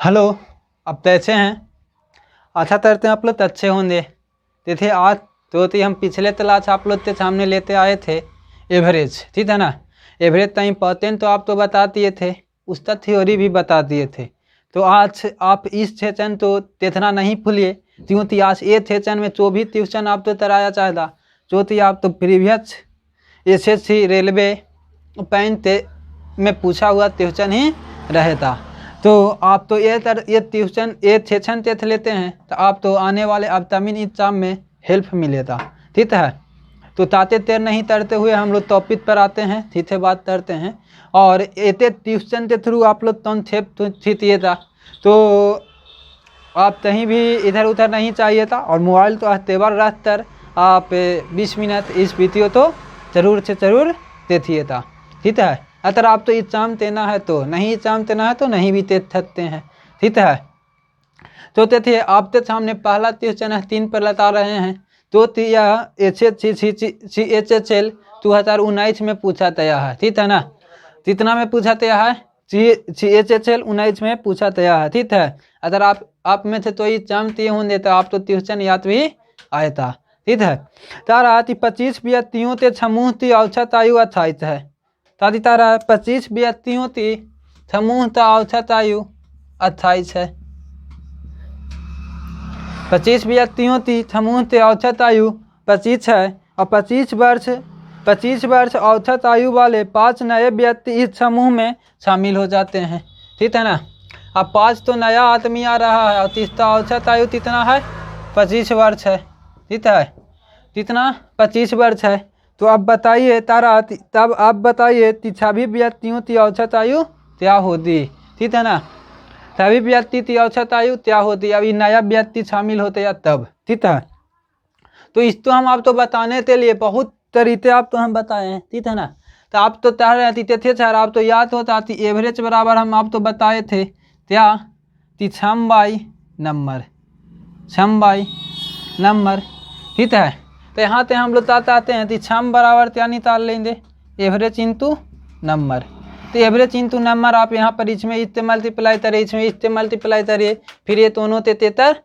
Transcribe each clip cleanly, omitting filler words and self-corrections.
Hello. अब कैसे हैं? आशा करते हैं आप लोग अच्छे होंगे। देखिए आज तो हम पिछले क्लास आप लोग के सामने लेते आए थे एवरेज, ठीक है ना। एवरेज का इम्पोर्टेंट तो आप तो बता दिए थे, उसका थ्योरी भी बता दिए थे। तो आज आप इस सेशन तो देखना नहीं भूलिए, क्योंकि आज ये सेशन में जो भी ट्यूशन आप तो कराया चाहेगा, जो थी आप तो प्रीवियस एसएससी रेलवे पैंट में पूछा हुआ ट्यूशन ही रहेगा। तो आप तो ये ट्यूशन ये सेशन टेस्ट लेते हैं तो आप तो आने वाले अपकमिंग एग्जाम में हेल्प मिलेगा, ठीक है। तो ताते तेर नहीं तरते हुए हम लोग टॉपिक पर आते हैं, ठीक है, बात करते हैं। और ये ट्यूशन के थ्रू आप लोग कॉन्सेप्ट सीखिएगा, तो आप कहीं भी इधर उधर नहीं चाहिए था। और मोबाइल तो तेवर रख कर आप 20 मिनट इस वीडियो तो ज़रूर से ज़रूर देखिएगा, ठीक है। अगर आप तो एग्जाम देना है तो नहीं, एग्जाम देना है तो नहीं भी दे सकते हैं, ठीक है। तो देखिए आपके सामने पहला क्वेश्चन है 3 पर लगा रहे हैं। तो यह HHL 2019 में पूछा गया है, ठीक है ना। कितना में पूछा गया है? HHL 19 में पूछा गया है, ठीक है। अगर आप में से तो एग्जाम दिए होंगे तो आप तो ट्यूशन याद भी आया था, ठीक है। तारा 25 व्यक्तियों के समूह की औसत आयु 28 है। तारी तारा 25 व्यक्तियों की समूह का औसत आयु 28 है। 25 व्यक्तियों की समूह के औसत आयु 25 है और 25 वर्ष औसत आयु वाले 5 नए व्यक्ति इस समूह में शामिल हो जाते हैं, ठीक है ना। अब 5 तो नया आदमी आ रहा है और तीसरा औसत आयु कितना है? 25 वर्ष है, ठीक है। कितना? 25 वर्ष है। तो अब बताइए तारा, तब आप बताइए कि सभी व्यक्तियों की औसत आयु क्या होती, ठीक है ना। सभी व्यक्ति की औसत आयु क्या होती, अभी नया व्यक्ति शामिल होते या तब, ठीक है। तो इस तो हम आप तो बताने के लिए बहुत तरीके आप तो हम बताए हैं, ठीक है ना। तो आप तो तह रहती थे सर, आप तो याद होता थी एवरेज बराबर हम आप तो बताए थे क्या कि सम बाई नंबर, ठीक है। तो यहाँ पे हम लोग आते हैं कि सम बराबर क्या निकाल लेंगे? Average into number. तो एवरेज इंटू नंबर आप यहाँ पर इसमें इससे मल्टीप्लाई करिए, इसमें इससे मल्टीप्लाई करिए, फिर ये दोनों ते तेतर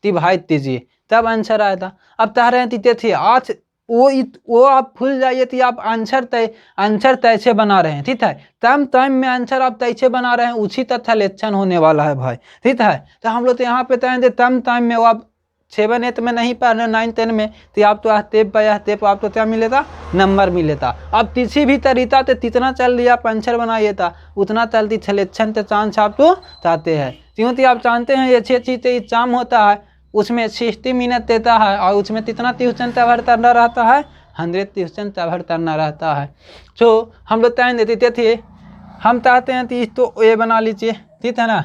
डिवाइड दीजिए, तब आंसर आएगा। अब कह रहे हैं थे आज वो आप भूल जाइए कि आप आंसर तैसे बना रहे हैं, ठीक है। टाइम में आंसर आप तैसे बना रहे हैं, उसी तक सिलेक्शन होने वाला है भाई, ठीक है। तो हम लोग तो यहाँ पे कहेंगे टाइम में वो आप 7 8 में नहीं पढ़ रहे, 9 10 में, तो आप तो स्टेप बाय स्टेप आप तो क्या मिलेगा? नंबर मिलेगा। अब किसी भी तरीका से जितना चल दिया आप आंसर बनाइए था, उतना जल्दी सिलेक्शन के चांस आप तो चाहते हैं, क्योंकि आप जानते हैं ये 6 चीज़ें एग्जाम होता है, उसमें 60 मिनट देता है और उसमें कितना ट्यूशन कवर करना रहता है? 100 ट्यूशन कवर करना रहता है। तो हम लोग टाइम देते थे, हम चाहते हैं कि तो ये बना लीजिए, ठीक है ना।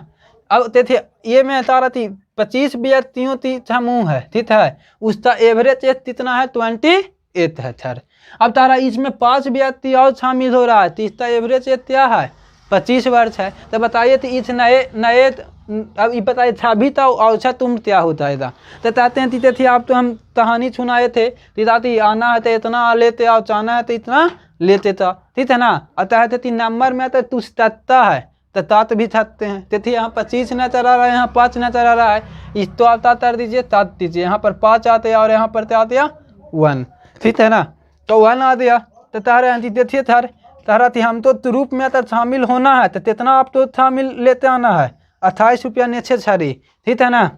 अब देखिए ये मैं बता रहा थी 25 व्यक्तियों की समूह है, ठीक है, उसका एवरेज एज कितना है? 28 है सर। अब तारा इसमें 5 व्यक्ति और शामिल हो रहा है, तो इसका एवरेज एज क्या है? 25 वर्ष है। तो बताइए तो इस नए अब ये बताइए छाभी था औसत उम्र क्या होता है? तो कहते हैं तीते थे आप तो हम कहानी सुनाए थे, तीताती आना है तो इतना लेते और जाना है तो इतना लेते था, ठीक है ना। अतः थे नंबर में तो तुझ तत्ता है तो तात भी थकते हैं। तो यहाँ 25 नजर आ रहा है, यहाँ 5 नजर आ रहा है, इस तो आप तात दीजिए, तात दीजिए, यहाँ पर 5 आते हैं और यहाँ पर क्या आते हैं? 1, ठीक है ना। तो 1 आ गया। तो तारे देखिए सर तारा थी हम तो रूप में तो शामिल होना है, तो कितना आप तो शामिल लेते आना है? 28 रुपया नीचे छड़ी, ठीक है ना।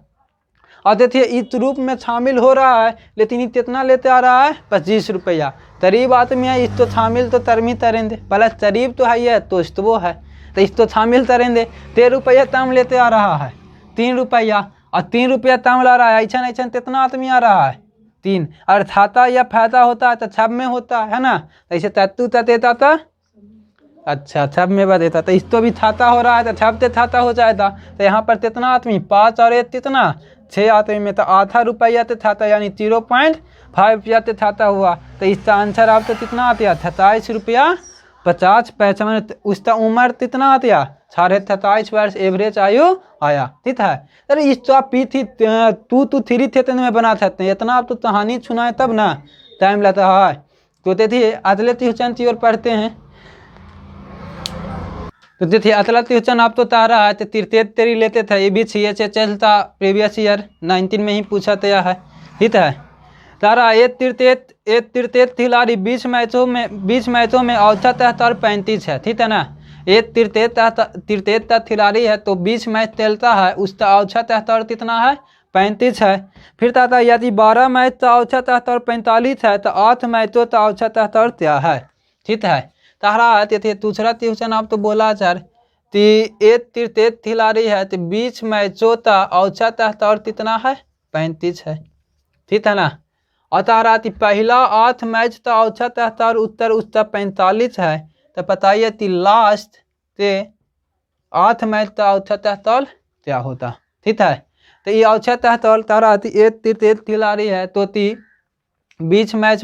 और देखिए इस रूप में शामिल हो रहा है, लेकिन कितना लेते आ रहा है? 25 रुपया। करीब आदमी है, इस तो शामिल तो तरमी तरेंगे, पहले करीब तो है तो इस तो वो है, तो इस तो शामिल तरेंगे। 13 रुपया तम लेते आ रहा है, 3 रुपया, और 3 रुपया तम ला रहा है। ऐसा कितना आदमी आ रहा है? 3। और छाता या फायदा होता है तो छब में होता है ना, ऐसे तत्तू देता था, अच्छा छब में बदेता, तो इस तो भी छाता हो रहा है तो छब से छाता हो जाएगा। तो यहाँ पर कितना आदमी? 5 और 1 कितना? 6 आदमी में तो आधा रुपया तो छाता, यानी 0.5 रुपया तो छाता हुआ। तो इसका आंसर आप तो कितना आता है? 27 रुपया 50 पैसा। मैंने उसका उम्र कितना आता है? 27.5 वर्ष एवरेज आयु आया, ठीक है। अरे इस तो आप पी थी 2 to 3 थे में बना सकते हैं, इतना आप तो कहानी सुनाए तब ना टाइम लगता है। तो देखिए अगले ट्यूशन की ओर पढ़ते हैं। तो देखिए अतला त्रिभुजन आप तो तारा है तो तृतीय तेरी लेते थे, ये भी CHHL था प्रीवियस ईयर 19 में ही पूछा था है, ठीक है। तारा एक तृतीय खिलाड़ी 20 मैचों में औसत स्तर 35 है, ठीक है ना। एक तृतीय खिलाड़ी है तो 20 मैच खेलता है, उसका औसत स्तर कितना है 35 है। फिर ताता यदि 12 मैच का औसत स्तर 45 है तो 8 मैचों का औसत स्तर क्या है, ठीक है। तारा थे दूसरा ट्यूशन आप तो बोला सर कि एक तृतीय खिलाड़ी है तो 20 मैचों का औसत स्तर कितना है 35 है, ठीक है ना। और तारा पहला 8 मैच का औसत स्तर उत्तर उसका 45 है, तो बताइए कि लास्ट से 8 मैच का औसत स्तर क्या होता, ठीक है। तो ये औसत स्तर तारा एक तृतीय खिलाड़ी है तो 20 मैच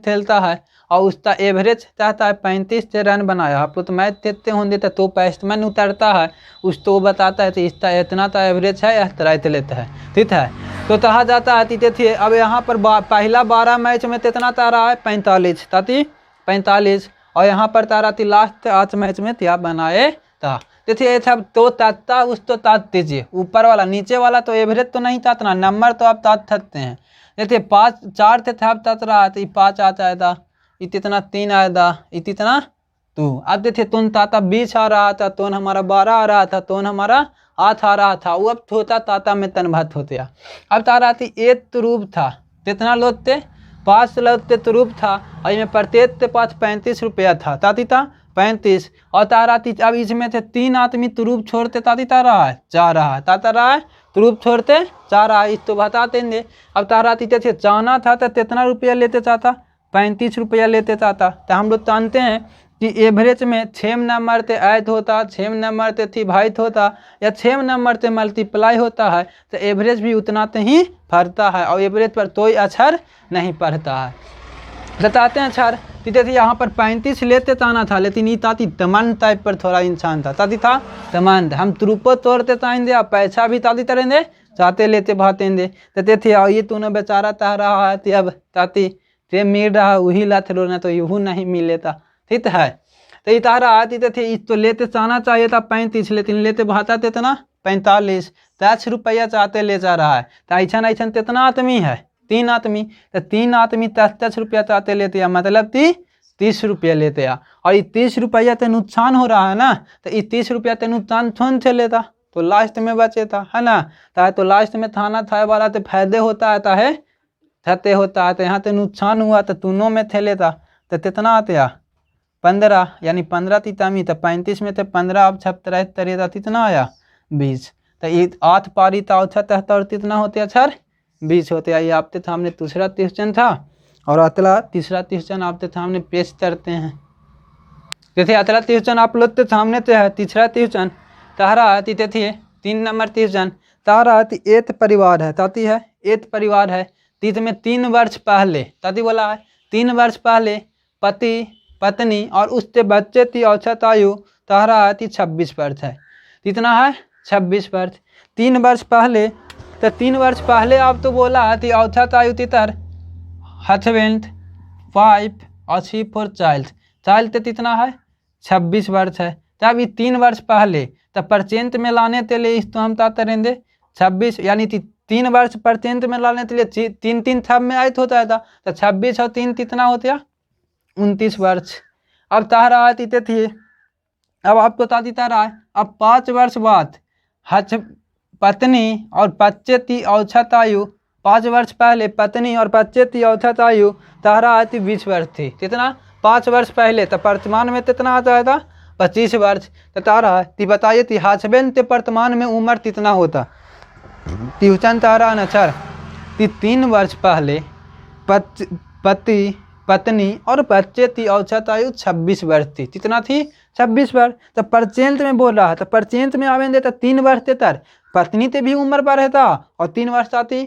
खेलता है और उसका एवरेज चाहता है 35 से रन बनाया। आप तो मैच खेलते होंगे तो बैट्समैन उतरता है उसको बताता है तो इसका इतना तो एवरेज है, इस तरह लेता है, ठीक है। तो कहा जाता है देखिए अब यहाँ पर पहला 12 मैच में कितना तारा है 45 ताकि 45, और यहाँ पर तारा थी लास्ट 8 मैच में क्या बनाए था। देखिए सब तो ताता उस तो तात दीजिए, ऊपर वाला नीचे वाला तो एवरेज तो नहीं तातना, नंबर तो आप तात सकते हैं। देखिए 4 थे आप तात रहा तो 5 आता है था, इतना 3 आया था, इतना 2। अब देखिए तुम ताता 20 आ रहा था, तो हमारा 12 आ रहा था, तो हमारा 8 आ रहा था, वो अब छोटा ताता में तनभात होते। अब तारा थी एक तुरूप था, कितना लोग थे 5 लोग थे तुरूप था, और इसमें प्रत्येक के पास 35 रुपया था, ताती था 35। और तारा थी अब इसमें थे 3 आदमी तुरूप छोड़ते ताती तारा है जा रहा है, ताता रहा है तुरूप छोड़ते जा रहा है, इस तो बता देंगे। अब तारा थी जैसे जाना था तो कितना रुपया लेते चाहता 35 रुपया लेते चाहता। तो हम लोग जानते हैं कि एवरेज में 6 नंबर से ऐड होता, 6 नंबर से डिवाइड होता, या 6 नंबर से मल्टीप्लाई होता है, तो एवरेज भी उतना ही पड़ता है, और एवरेज पर कोई असर नहीं पड़ता है। बताते हैं सर जैसे यहाँ पर 35 लेते ताना था, लेकिन ये ताती तमन टाइप पर थोड़ा इंसान था, ताती था तमन, हम तुरुपो तोड़ते ताएंगे और पैसा भी ताती तरेंगे चाहते लेते भातेंगे, तो थे ये तूने बेचारा तह रहा है अब ताती ते मिल रहा वही लात रोना तो यूँ नहीं मिलेता, ठीक है। तो ये तारा आती थे इस तो लेते चाहना चाहिए था 35, लेकिन लेते भाता थे ना 45, 10 रुपया चाहते ले जा रहा है। तो ऐसा कितना आदमी है 3 आदमी, तो 3 आदमी 10 रुपया चाहते लेते हैं, मतलब 30 रुपया लेते हैं, और ये 30 रुपया तो नुकसान हो रहा है ना, तो ये 30 रुपया तो नुकसान थोन से लेता तो लास्ट में बचे था, है ना। तो लास्ट में थाना था वाला तो फायदे होता है छते होता है, तो यहाँ तो नुकसान हुआ तो दोनों में थे लेता, तो कितना आते 15, यानी 15 तीतामी, तो 35 में थे 15, अब 76 कितना आया 20, तो ये 8 पारी था 76 कितना होते अक्षर 20 होते। ये आपके सामने दूसरा क्वेश्चन था, और अतला तीसरा क्वेश्चन आपके सामने पेश करते हैं। जैसे अतला क्वेश्चन आप लोग के सामने तो है, तीसरा क्वेश्चन तारा आती थे 3 नंबर क्वेश्चन, तारा आती एक परिवार है, ताती है एक परिवार है, तीत में 3 वर्ष पहले ताती बोला है 3 वर्ष पहले पति पत्नी और उसके बच्चे की औसत आयु तारा आती 26 वर्ष है, कितना है 26 वर्ष। 3 वर्ष पहले, तो 3 वर्ष पहले आप तो बोला थी औसत आयु तितर हस्बैंड 5 और 3 फॉर चाइल्ड तो कितना है 26 वर्ष है। तब ये 3 वर्ष पहले तो परसेंट में लाने के लिए इस तो हम ताते रहेंगे 26, यानी 3 वर्ष परसेंट में लाने के लिए 3 थब में आयत होता था, तो 26 और 3 कितना होता 29 वर्ष। अब तारा आती थी, अब आपको ताती तारा है, अब 5 वर्ष बाद पत्नी और बच्चे की औसत आयु 5 वर्ष पहले पत्नी और बच्चे की औसत आयु तारा आती 20 वर्ष थी, कितना 5 वर्ष पहले, तो वर्तमान में कितना आता था 25 वर्ष। तो तारा ती बताइए थी हस्बैंड के वर्तमान में उम्र कितना होता, ट्यूशन तारा नचर 3 वर्ष पहले पति पत्नी और बच्चे की औसत आयु 26 वर्ष थी, कितना थी 26 वर्ष। तो परसेंट में बोल रहा है, तो परसेंट में आवेंगे तो 3 वर्ष तेतर पत्नी ते भी उम्र पर रहता, और 3 वर्ष आती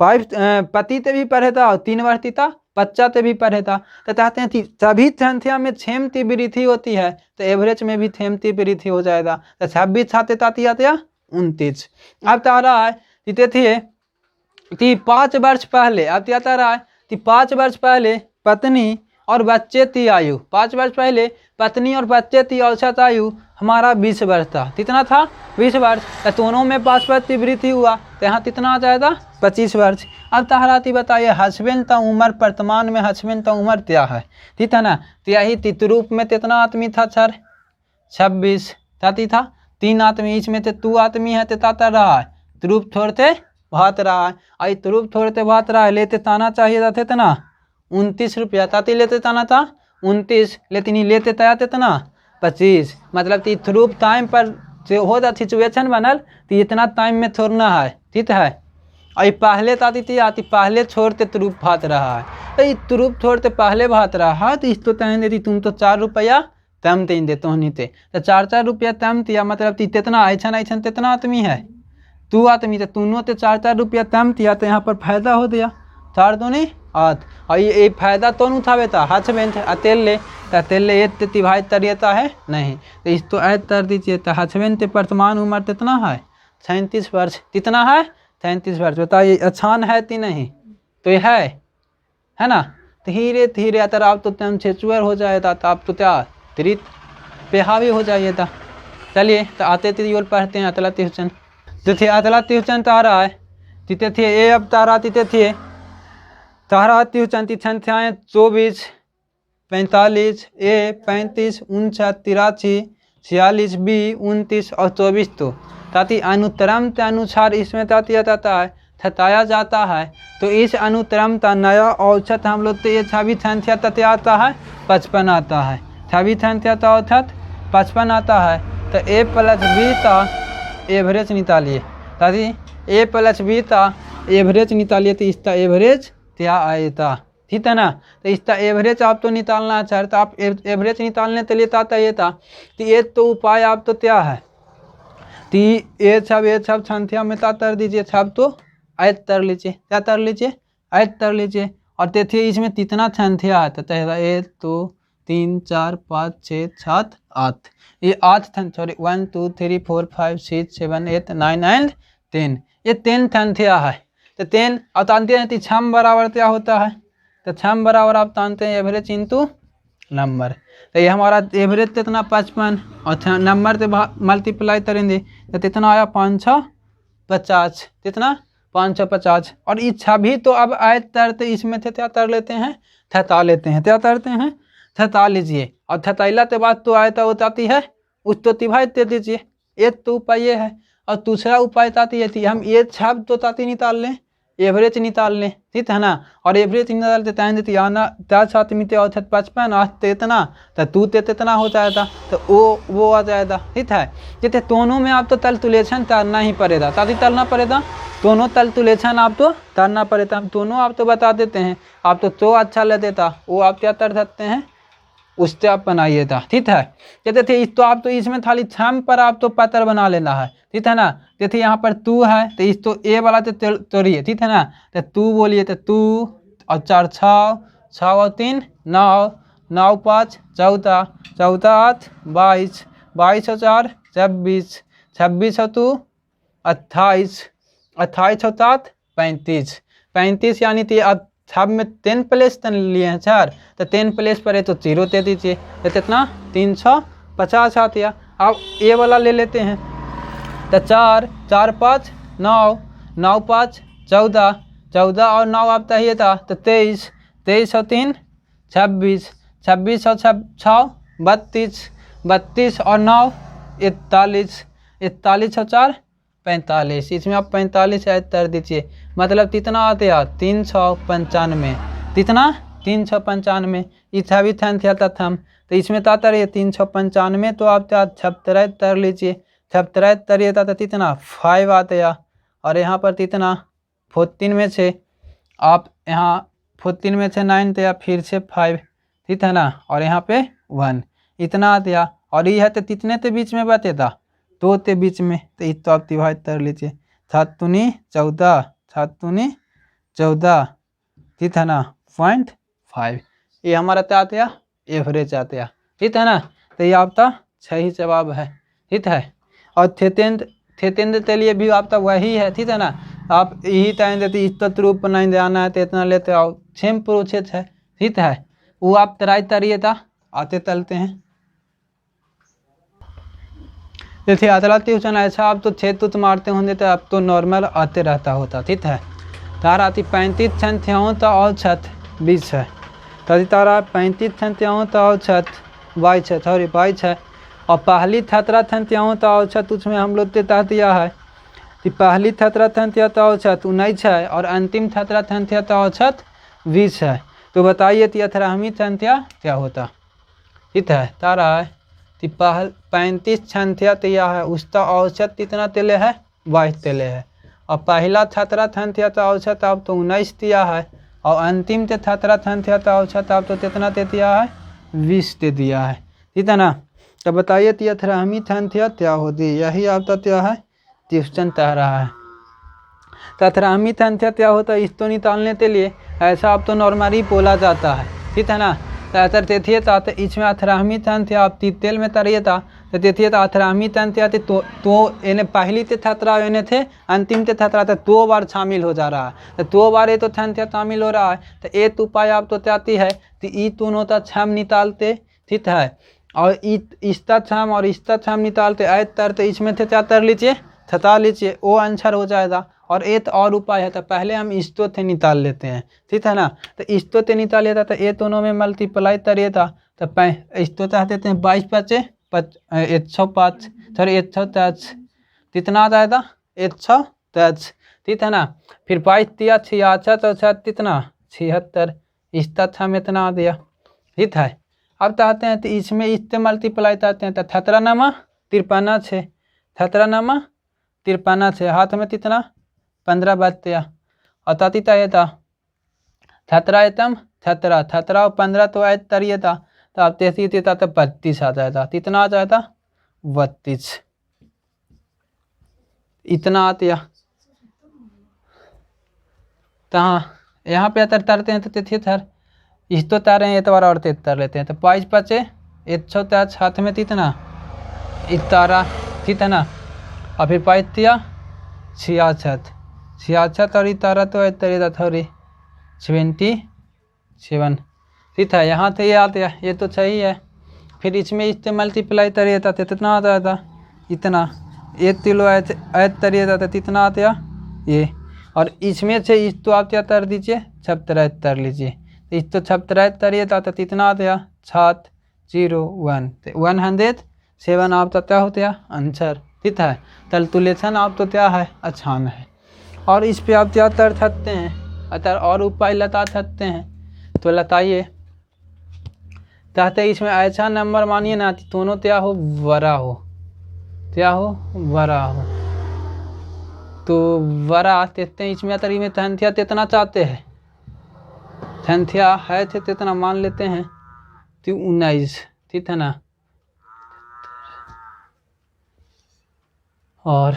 पति ते भी पढ़े था, और 3 वर्ष था बच्चा ते भी पढ़े था। तो चाहते हैं सभी संख्या में क्षेम की वृद्धि होती है, तो एवरेज में भी क्षेम की वृद्धि हो जाएगा। तो 26 छाते ताती आते 29। अब तारा है थे 5 वर्ष पहले, अब आता रहा है 5 वर्ष पहले पत्नी और बच्चे ती आयु 5 वर्ष पहले पत्नी और बच्चे ती औसत आयु हमारा 20 वर्ष था। कितना था? 20 वर्ष। तो दोनों में 5 वर्ष की वृद्धि हुआ तो यहाँ कितना आ जाएगा? 25 वर्ष। अब तहराती बताइए हस्बैंड का उम्र वर्तमान में हस्बैंड का उम्र क्या है? ठीक है ना। तो यही तितरूप में कितना आदमी था? सर 26 ताती था। 3 आदमी इसमें तो 2 आदमी है तो ताता रहा है त्रुप छोड़ते भात रहा है। आई त्रुप छोड़ते भात रहा है लेते ताना चाहिए था इतना 29 रुपया ताती लेते ताना था 29 लेकिन लेते तया इतना 25। मतलब कि थ्रूप टाइम पर जो होता सिचुएशन बनल तो इतना टाइम में छोड़ना है। ठीक है। और पहले ताती थी आती पहले छोड़ते तुरुप भात रहा है तो तुरुप छोड़ते पहले भात रहा है तो इसको तय देती तुम तो 4 रुपया तम तीन देते हो नीते तो 4 रुपया तम दिया मतलब तितना ऐसा तितना आदमी है 2 आदमी तो तुनो तो 4 रुपया तम दिया तो यहाँ पर फायदा हो गया 4 दूनी 8। और ये फायदा तो उठावे था हस्बैंड तेल ले तो तेल ले ये तिभाई तरियता है नहीं तो इस तो ऐड कर दीजिए तो हस्बैंड के वर्तमान उम्र कितना है? 37 वर्ष। कितना है? 37 वर्ष। बताइए आसान है कि नहीं? तो ये है ना। धीरे धीरे अगर आप तो तम सेचुअर हो जाएगा तो आप तो क्या त्रित पे हावी हो जाइएगा। चलिए तो आते थे पढ़ते हैं अतला ट्यूशन तो थे अतला ट्यूशन तारा है तीते थे ये अब तारा तीते थे तारा ट्यूशन तीछन थे 24 45 ए 35 59 83 46 बी 29 और 24 तो ताकि अनुक्रम के अनुसार इसमें ताती आता है थताया जाता है। तो इस अनुक्रम का नया औसत हम लोग तो ये 26 संख्या तक आता है 55 आता है 26 संख्या का औसत 55 आता है। तो ए प्लस बी का एवरेज निकालिए ताकि ए प्लस बी का एवरेज निकालिए तो इसका एवरेज क्या आएगा? ठीक है ना। तो इसका एवरेज आप तो निकालना चाहते तो आप एवरेज निकालने के लिए आता ये था तो ये तो उपाय आप तो क्या है कि ये सब संख्या में तर दीजिए सब तो ऐड कर लीजिए क्या कर लीजिए ऐड कर लीजिए। और देखिए इसमें कितना संख्या है तो 1 2 3 4 5 6 7 8 ये 8 सॉरी 1 2 3 4 5 6 7 8 9 एंड 10 ये 10 संख्या है। तो 10 और जानते हैं कि 6 बराबर क्या होता है? तो 6 बराबर आप जानते हैं एवरेज इंटू नंबर। तो ये हमारा एवरेज कितना 55 और नंबर से मल्टीप्लाई करेंगे तो कितना आया 550। कितना? 550। और इच्छा भी तो अब आए तरते इसमें थे क्या तर लेते हैं थता लेते हैं क्या तरते हैं थता लीजिए। और थतैला के बाद तो आयता वो ताती है उस तो तिभाई दे दीजिए। एक तो उपाय ये है और दूसरा उपाय ताती है हम ये छाप तो ताती निकाल लें एवरेज निकाल लें। ठीक है ना। और एवरेज निकाल देते हैं देती आना 10 आदमी ते औसत 55 आज इतना तो तू ते इतना हो जाएगा तो वो आ जाएगा। ठीक है। जैसे दोनों में आप तो तलतुलेशन करना ही पड़ेगा ताकि तलना पड़ेगा दोनों तलतुलेशन आप तो करना पड़ेगा। दोनों आप तो बता देते हैं आप तो अच्छा ले देता वो आप क्या कर सकते हैं उससे आप बनाइए था। ठीक है। कहते थे तो आप तो इसमें थाली छम पर आप तो पत्र बना लेना है। ठीक है ना। जैसे यहाँ पर तू है तो इस तो ए वाला तो तोड़िए। ठीक है ना। तो तू बोलिए तो तू और 4 6 और 3 9 9 5 14 14 8 22 22 और 4 26 26 और 2 28 28 और 7 35 35 यानी कि अब सब में 10 प्लेस तन लिए हैं सर तो 10 प्लेस पर है तो 0 दे दीजिए तो कितना 350 आती है। अब ये वाला ले लेते हैं तो 4 4 5 9 9 5 14 14 और 9 आप चाहिए था तो 23 23 और 3 26 26 और 6 32 32 और 9 41 41 और 4 45 इसमें आप 45 ऐड कर दीजिए मतलब कितना आते हैं 395। कितना 395 इच्छा भी संख्या तथम तो इसमें ताता रहिए 395 तो आप 76 तर लीजिए 76 तरिए था तो कितना 5 आते हैं। और यहाँ पर कितना 14 में से आप यहाँ 14 में से 9 थे फिर से 5 ठीक है ना। और यहाँ पे 1 इतना आते हैं। और यह है तो कितने के बीच में बातें था 2 के बीच में तो इस तो आप डिवाइड कर लीजिए 7 दूनी 14 7 दूनी 14 ठीक है ना 0.5 ये हमारा क्या आते हैं एवरेज आते हैं। ठीक है ना। तो ये आपका सही जवाब है। ठीक है। और थेतेंद्र के लिए भी आपका वही है। ठीक है ना। आप यही टाइम देते इस रूप बनाए आना है तो इतना लेते आओ सेम प्रोसेस है। ठीक है। वो आप तराई तरिए था आते तलते हैं। जैसे अतला ट्यूशन ऐसा आप तो 6 तुत मारते होंगे तो अब तो नॉर्मल आते रहता होता, ठीक है। तार आती 35 छन थे तो और छत 20 है, तभी तारा 35 छन थे तो और छत 22 है, सॉरी 22 है। और पहली 17 छन थे तो और छत उसमें हम लोग देता दिया है कि पहली 17 छन थे तो और छत 19 है और अंतिम 17 छन थे तो और छत 20 है। तो बताइए कि 18वीं संख्या क्या होता, ठीक है। तारा है कि 35 संख्या तो यह है, उसका औसत कितना तेले है 22 तेले है। और पहला 17 संख्या तो औसत अब तो 19 दिया है और अंतिम के 17 संख्या तो औसत अब तो कितना दे दिया है 20 दे दिया है, ठीक है ना। तो बताइए कि 18वीं संख्या क्या होती, यही आपका क्या है क्वेश्चन कह रहा है। तो 18वीं संख्या क्या होता है इसको निकालने के लिए ऐसा आप तो नॉर्मली बोला जाता है, ठीक है ना। तो ऐसा देखिए तो इसमें 18वीं संख्या आप तेल में तरिए था तो देखिए तो 18वीं संख्या तो इन्हें पहली से 17 इन्हें थे अंतिम से 17 तो 2 बार शामिल हो जा रहा है। तो 2 बार ये तो संख्या शामिल हो रहा है तो एक उपाय आप तो चाहती है कि ई दोनों का छम निकालते, ठीक है। और इसका छम और इसका छम निकालते ऐत तर तो इसमें से क्या कर लीजिए छता लीजिए, वो आंसर हो जाएगा। और एक और उपाय है तो पहले हम इस्तो थे निकाल लेते हैं, ठीक है ना। तो इस्तो थे निकाल लेता तो ये दोनों में मल्टीप्लाई करिए था तो इस्तो चाहते थे 22 पचे 105 सॉरी 103 कितना आ जाएगा 103, ठीक है ना। फिर 22 दिया 66 तो 6 कितना 76, इसका छम इतना आ दिया, ठीक है। अब चाहते हैं तो इसमें इससे मल्टीप्लाई चाहते हैं तो 17 नमा 53 6 17 नमा 53 6 हाथ में कितना 15 बचते और ततीता ये था 17 एतम 17 17 और 15 तो ऐड तरिए था तो अब 33 देता तो 32 आ जाता, कितना आ जाता 32, इतना आती तो हाँ यहाँ पे अतर तरते हैं तो 73 इस तो तार हैं एतवार और 73 लेते हैं तो 22 पचे 103 हाथ में कितना इतारा, ठीक है ना। और फिर 22 दिया 66 66 और इतारा तो तरीदा थोड़ी 27, ठीक है। यहाँ से ये आते हैं ये तो सही है। फिर इसमें इससे मल्टीप्लाई तरिए था तो कितना आता था इतना 1 किलो ऐड तरिए था तो कितना आता ये। और इसमें से इस तो आप क्या तर दीजिए 76 तर लीजिए तो इस तो 76 तरिए था तो कितना आता 701 तो 107 आप तो क्या होते आंसर, ठीक है। कैलकुलेशन आप तो क्या है आसान है। और इस पे आप क्या तर सकते हैं अतर और उपाय लता सकते हैं तो लताइए चाहते इसमें ऐसा नंबर मानिए ना दोनों क्या हो बड़ा हो, क्या हो बड़ा हो तो बड़ा देते हैं इसमें अतर में संख्या कितना चाहते हैं संख्या है थे कितना मान लेते हैं तो 19, ठीक है ना। और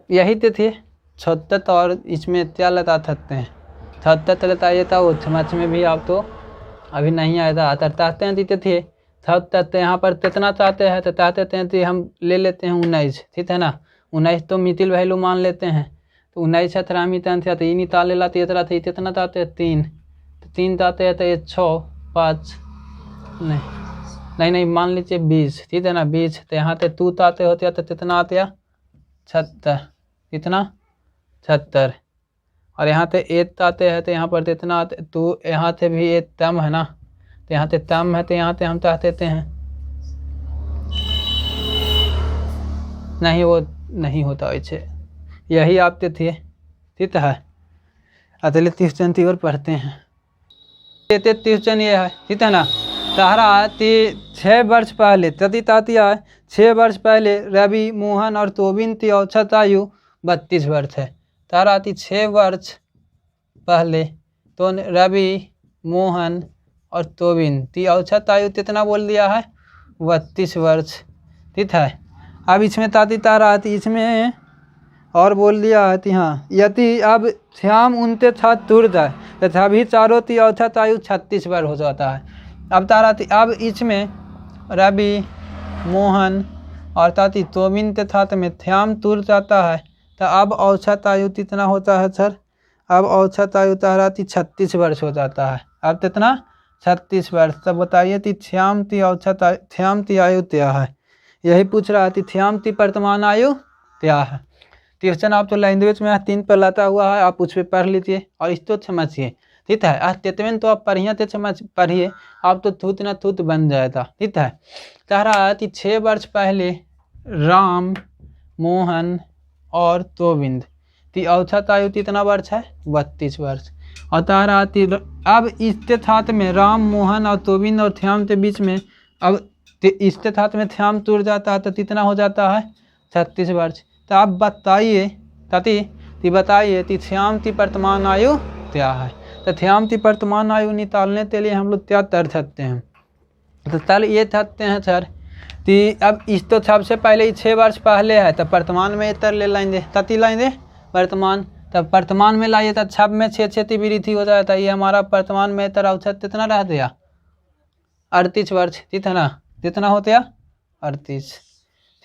यही तो थे 76 और इसमें क्या लता सकते हैं 76 लताइए था वो समझ में भी आप तो अभी नहीं आया था तरताते हैं देते थे 77 यहाँ पर कितना चाहते हैं तो चाहते हैं तो हम ले लेते हैं 19, ठीक है ना। 19 तो मिथिल वैल्यू मान लेते हैं तो 19 18वीं संख्या तो ये निकाल ले लाती है थी कितना चाहते हैं 3 तो 3 चाहते हैं तो ये 6 5 नहीं मान लीजिए 20, ठीक है ना 20 तो यहाँ से 2 आते होते तो कितना आते 76, कितना 76। और यहाँ से 8 आते हैं तो यहाँ पर कितना आते तो यहाँ से भी 8 तम है ना तो यहाँ से तम है तो यहाँ से हम चाहते हैं नहीं वो नहीं होता वैसे यही आपते थे, ठीक है। अतले ट्यूशन और पढ़ते हैं ट्यूशन ये है, ठीक है ना। सहारा 6 वर्ष पहले तति तातिया 6 वर्ष पहले रवि मोहन और तोबिन की औसत आयु 32 वर्ष है। तारा 6 वर्ष पहले तो रवि मोहन और तोबिन की औसत आयु कितना बोल दिया है 32 वर्ष, ठीक है। अब इसमें ताती तारा आती इसमें और बोल दिया है हाँ यदि अब श्याम उनके साथ जुड़ जाए तो सभी चारों की औसत आयु 36 वर्ष हो जाता है। अब तारा अब इसमें रवि मोहन और ताती तोबिन के साथ में श्याम तुर जाता है तो अब औसत आयु कितना होता है सर अब औसत आयु तारा 36 वर्ष हो जाता है। अब कितना 36 वर्ष। तब बताइए कि थ्यामती औसत थ्यामती आयु क्या है, यही पूछ रहा है कि थ्यामती वर्तमान आयु क्या है। क्वेश्चन आप तो लैंग्वेज में 3 पर लाता हुआ है, आप उस पर पढ़ लीजिए और इसको समझिए, ठीक है। स्टेटमेंट तो आप पढ़िए तो समझ पढ़िए, आप तो थूत ना थूत बन जाएगा, ठीक है। कह रहा है कि 6 वर्ष पहले राम, मोहन और गोविंद की औसत आयु कितना वर्ष है, 32 वर्ष। और कह रहा कि अब इसके साथ में राम, मोहन और गोविंद और थ्याम के बीच में अब इसके साथ में थ्याम टूट जाता है तो कितना हो जाता है, 36 वर्ष। तो आप बताइए कि बताइए कि थ्याम की वर्तमान आयु क्या है। तो थ्याम की वर्तमान आयु निकालने के लिए हम लोग क्या कर सकते हैं, तो चल ये सकते हैं सर कि अब इस तो सबसे पहले 6 वर्ष पहले है, तो वर्तमान में इतर ले लेंगे, कति लेंगे वर्तमान। तब वर्तमान में लाइए तो 6 में 6 की वृद्धि हो जाता है। ये हमारा वर्तमान में इतर औसत कितना रह गया, 38 वर्ष, ठीक है ना। कितना होता है 38,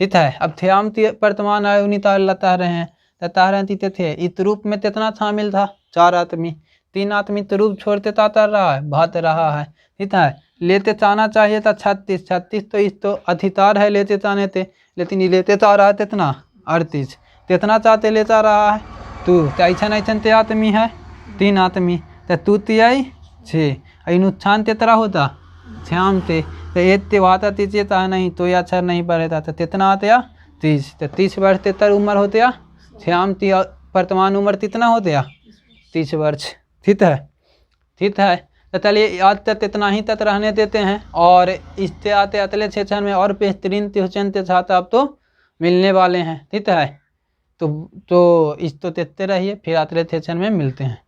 ठीक है। अब थ्याम की वर्तमान आयु निकाल लता रहे हैं, तता रहे थे इस रूप में कितना शामिल था, 4 आदमी। 3 आदमी तो रूप छोड़ते तातर रहा है, भात रहा है, ठीक है। लेते चाहना चाहिए था 36 तो इस तो अधिकार है लेते चाहने थे, लेकिन ये लेते चाह रहा है कितना 38। कितना चाहते लेता रहा है तू, ऐसा ऐसा ते आदमी है 3 आदमी, तो तू तियाई 6 नुकसान ते तरह होता श्याम ते, तो एक ते वाता तीजिए था नहीं तो या अच्छा नहीं पड़ेगा, तो कितना आते 30। तो 30 वर्ष तेतर उम्र होते श्याम ती वर्तमान उम्र कितना होते 30 वर्ष, ठीक है, ठीक है। तो चलिए आज तक इतना ही तक रहने देते हैं, और इससे आते अगले सेशन में और बेहतरीन क्वेश्चन के साथ आप तो मिलने वाले हैं, ठीक है। तो इस तो देखते रहिए, फिर अगले सेशन में मिलते हैं।